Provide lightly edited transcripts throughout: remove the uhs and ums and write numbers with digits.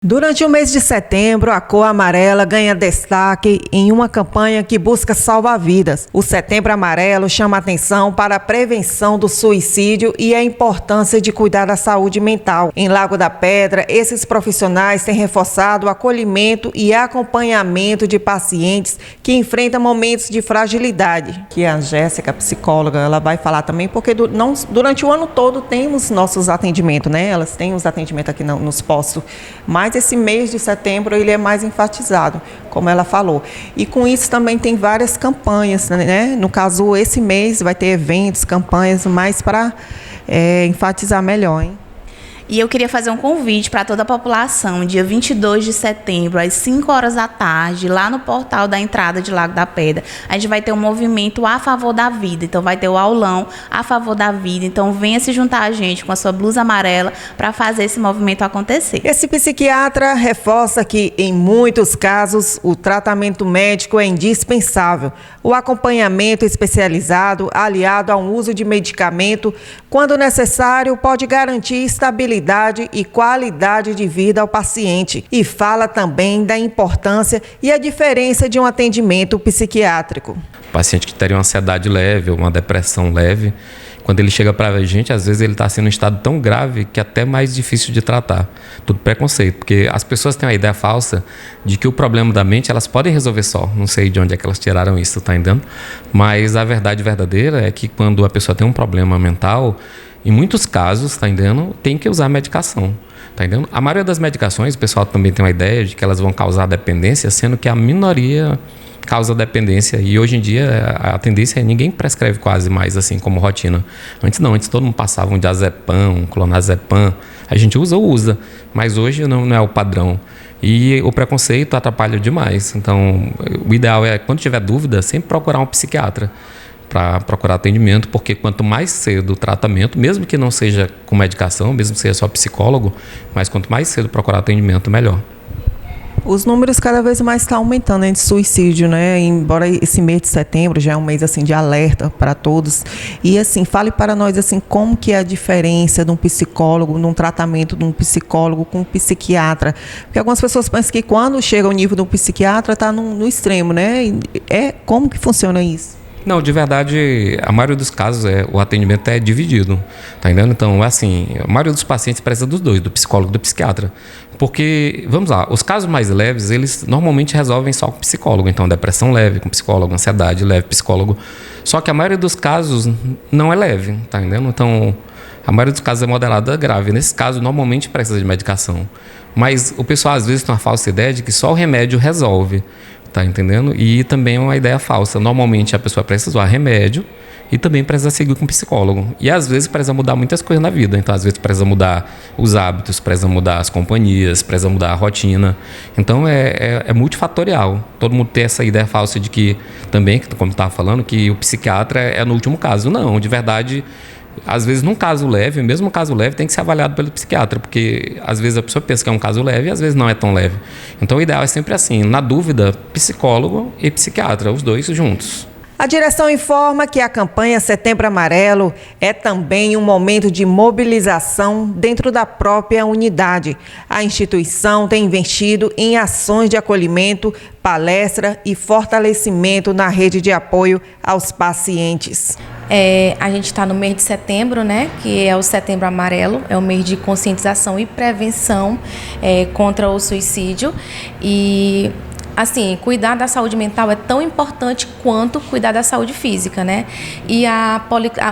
Durante o mês de setembro, a cor amarela ganha destaque em uma campanha que busca salvar vidas. O Setembro Amarelo chama atenção para a prevenção do suicídio e a importância de cuidar da saúde mental. Em Lago da Pedra, esses profissionais têm reforçado o acolhimento e acompanhamento de pacientes que enfrentam momentos de fragilidade. Que a Jéssica, psicóloga, ela vai falar também, porque durante o ano todo temos nossos atendimentos, né? Elas têm os atendimentos aqui nos postos, mas esse mês de setembro ele é mais enfatizado, como ela falou. E com isso também tem várias campanhas, né? No caso, esse mês vai ter eventos, campanhas, mais para enfatizar melhor, hein? E eu queria fazer um convite para toda a população, dia 22 de setembro, às 5 horas da tarde, lá no portal da entrada de Lago da Pedra. A gente vai ter um movimento a favor da vida. Então, vai ter o aulão a favor da vida. Então, venha se juntar a gente com a sua blusa amarela para fazer esse movimento acontecer. Esse psiquiatra reforça que, em muitos casos, o tratamento médico é indispensável. O acompanhamento especializado, aliado ao uso de medicamento, quando necessário, pode garantir estabilidade e qualidade de vida ao paciente. E fala também da importância e a diferença de um atendimento psiquiátrico. O paciente que teria uma ansiedade leve ou uma depressão leve, quando ele chega para a gente, às vezes ele está sendo em um estado tão grave que é até mais difícil de tratar. Tudo preconceito, porque as pessoas têm uma ideia falsa de que o problema da mente elas podem resolver só. Não sei de onde é que elas tiraram isso, tá entendendo? Mas a verdade verdadeira é que quando a pessoa tem um problema mental, em muitos casos, tá entendendo? Tem que usar medicação, tá entendendo? A maioria das medicações, o pessoal também tem uma ideia de que elas vão causar dependência, sendo que a minoria causa dependência. E hoje em dia a tendência é ninguém prescreve quase mais assim como rotina. Antes não, antes todo mundo passava um diazepam, um clonazepam. A gente usa, mas hoje não é o padrão. E o preconceito atrapalha demais. Então, o ideal é, quando tiver dúvida, sempre procurar um psiquiatra para procurar atendimento, porque quanto mais cedo o tratamento, mesmo que não seja com medicação, mesmo que seja só psicólogo, mas quanto mais cedo procurar atendimento, melhor. Os números cada vez mais estão aumentando, né, de suicídio, né? Embora esse mês de setembro já é um mês assim de alerta para todos. E assim, fale para nós assim como que é a diferença de um psicólogo, de um tratamento de um psicólogo com um psiquiatra. Porque algumas pessoas pensam que quando chega ao nível de um psiquiatra está no extremo, né? Como que funciona isso? Não, de verdade, a maioria dos casos o atendimento é dividido, tá entendendo? Então, assim, a maioria dos pacientes precisa dos dois, do psicólogo e do psiquiatra. Porque, vamos lá, os casos mais leves, eles normalmente resolvem só com psicólogo. Então, depressão leve com psicólogo, ansiedade leve, psicólogo. Só que a maioria dos casos não é leve, tá entendendo? Então, a maioria dos casos é moderada grave. Nesse caso, normalmente precisa de medicação. Mas o pessoal, às vezes, tem uma falsa ideia de que só o remédio resolve. Tá entendendo? E também é uma ideia falsa. Normalmente a pessoa precisa usar remédio e também precisa seguir com psicólogo. E às vezes precisa mudar muitas coisas na vida. Então, às vezes precisa mudar os hábitos, precisa mudar as companhias, precisa mudar a rotina. Então, é multifatorial. Todo mundo tem essa ideia falsa de que também, como estava falando, que o psiquiatra é no último caso. Não, de verdade, às vezes num caso leve, mesmo um caso leve, tem que ser avaliado pelo psiquiatra, porque às vezes a pessoa pensa que é um caso leve e às vezes não é tão leve. Então o ideal é sempre assim, na dúvida, psicólogo e psiquiatra, os dois juntos. A direção informa que a campanha Setembro Amarelo é também um momento de mobilização dentro da própria unidade. A instituição tem investido em ações de acolhimento, palestra e fortalecimento na rede de apoio aos pacientes. A gente está no mês de setembro, né, que é o Setembro Amarelo, é o mês de conscientização e prevenção contra o suicídio. E assim, cuidar da saúde mental é tão importante quanto cuidar da saúde física, né? E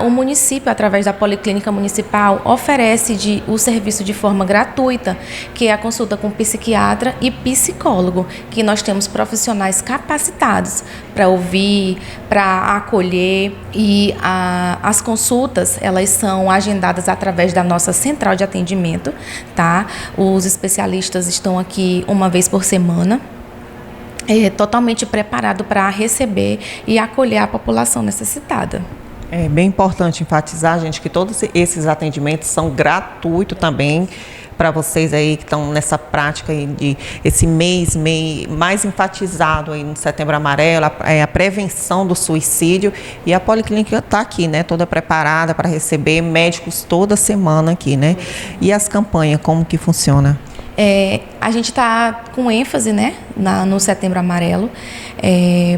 o município, através da Policlínica Municipal, oferece o serviço de forma gratuita, que é a consulta com psiquiatra e psicólogo, que nós temos profissionais capacitados para ouvir, para acolher. E as consultas, elas são agendadas através da nossa central de atendimento, tá? Os especialistas estão aqui uma vez por semana. Totalmente preparado para receber e acolher a população necessitada. É bem importante enfatizar, gente, que todos esses atendimentos são gratuitos também para vocês aí que estão nessa prática aí de esse mês mais enfatizado aí no Setembro Amarelo, a prevenção do suicídio. E a Policlínica está aqui, né, toda preparada para receber médicos toda semana aqui, né? E as campanhas, como que funciona? A gente está com ênfase, né, no Setembro Amarelo,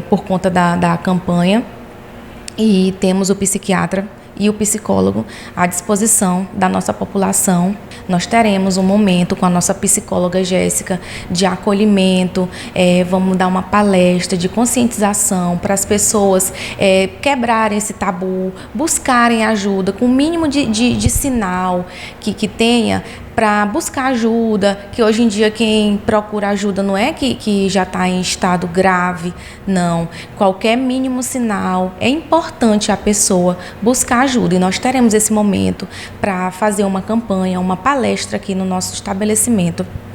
por conta da campanha, e temos o psiquiatra e o psicólogo à disposição da nossa população. Nós teremos um momento com a nossa psicóloga Jéssica de acolhimento, vamos dar uma palestra de conscientização para as pessoas quebrarem esse tabu, buscarem ajuda com o mínimo de sinal que tenha, para buscar ajuda, que hoje em dia quem procura ajuda não é que já está em estado grave, não. Qualquer mínimo sinal, é importante a pessoa buscar ajuda, e nós teremos esse momento para fazer uma campanha, uma palestra aqui no nosso estabelecimento.